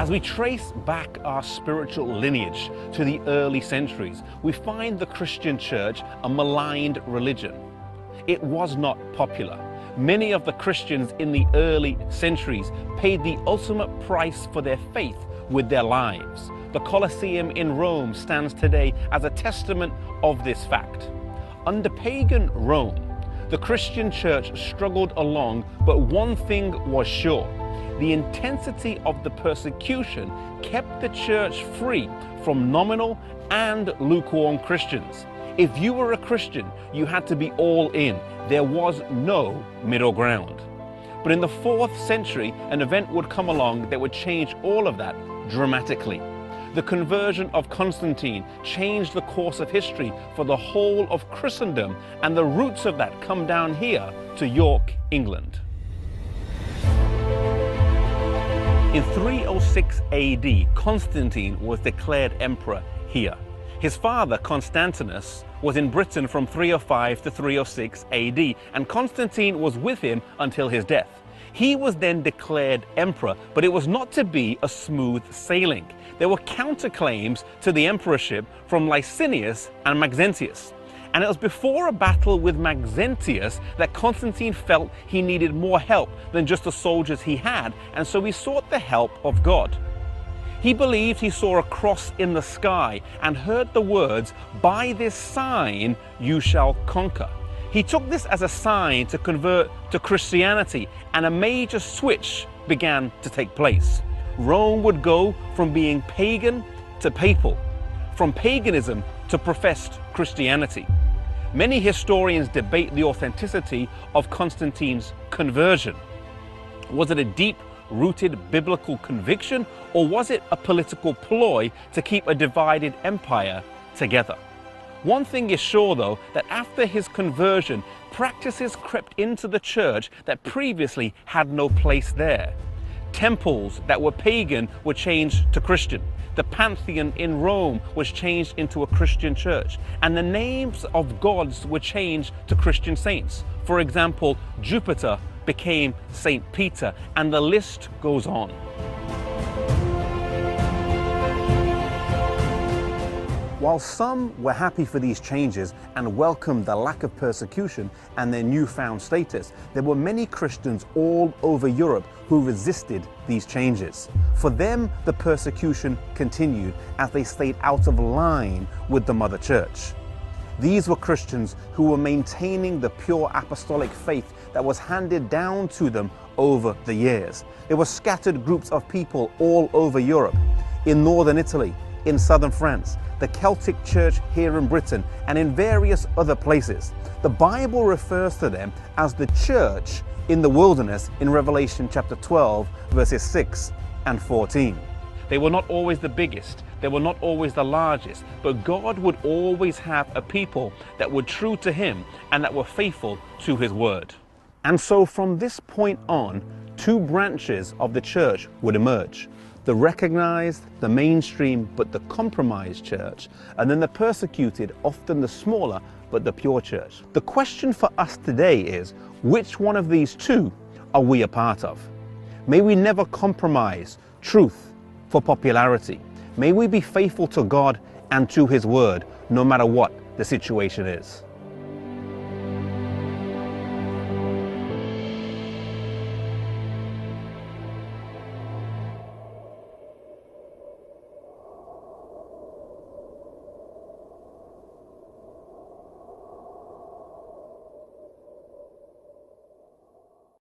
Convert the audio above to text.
As we trace back our spiritual lineage to the early centuries, we find the Christian church a maligned religion. It was not popular. Many of the Christians in the early centuries paid the ultimate price for their faith with their lives. The Colosseum in Rome stands today as a testament of this fact. Under pagan Rome, the Christian church struggled along, but one thing was sure. The intensity of the persecution kept the church free from nominal and lukewarm Christians. If you were a Christian, you had to be all in. There was no middle ground. But in the 4th century, an event would come along that would change all of that dramatically. The conversion of Konstantin changed the course of history for the whole of Christendom, and the roots of that come down here to York, England. In 306 AD, Konstantin was declared emperor here. His father, Konstantinus, was in Britain from 305 to 306 AD, and Konstantin was with him until his death. He was then declared emperor, but it was not to be a smooth sailing. There were counterclaims to the emperorship from Licinius and Maxentius. And it was before a battle with Maxentius that Konstantin felt he needed more help than just the soldiers he had, and so he sought the help of God. He believed he saw a cross in the sky and heard the words, "By this sign you shall conquer." He took this as a sign to convert to Christianity, and a major switch began to take place. Rome would go from being pagan to papal, from paganism to professed Christianity. Many historians debate the authenticity of Constantine's conversion. Was it a deep-rooted biblical conviction, or was it a political ploy to keep a divided empire together? One thing is sure, though, that after his conversion, practices crept into the church that previously had no place there. Temples that were pagan were changed to Christian. The Pantheon in Rome was changed into a Christian church, and the names of gods were changed to Christian saints. For example, Jupiter became Saint Peter, and the list goes on. While some were happy for these changes and welcomed the lack of persecution and their newfound status, there were many Christians all over Europe who resisted these changes. For them, the persecution continued as they stayed out of line with the Mother Church. These were Christians who were maintaining the pure apostolic faith that was handed down to them over the years. There were scattered groups of people all over Europe, in northern Italy, in southern France, the Celtic Church here in Britain, and in various other places. The Bible refers to them as the church in the wilderness in Revelation chapter 12, verses 6 and 14. They were not always the biggest, they were not always the largest, but God would always have a people that were true to Him and that were faithful to His word. And so from this point on, two branches of the church would emerge. The recognized, the mainstream, but the compromised church, and then the persecuted, often the smaller, but the pure church. The question for us today is, which one of these two are we a part of? May we never compromise truth for popularity. May we be faithful to God and to His word, no matter what the situation is.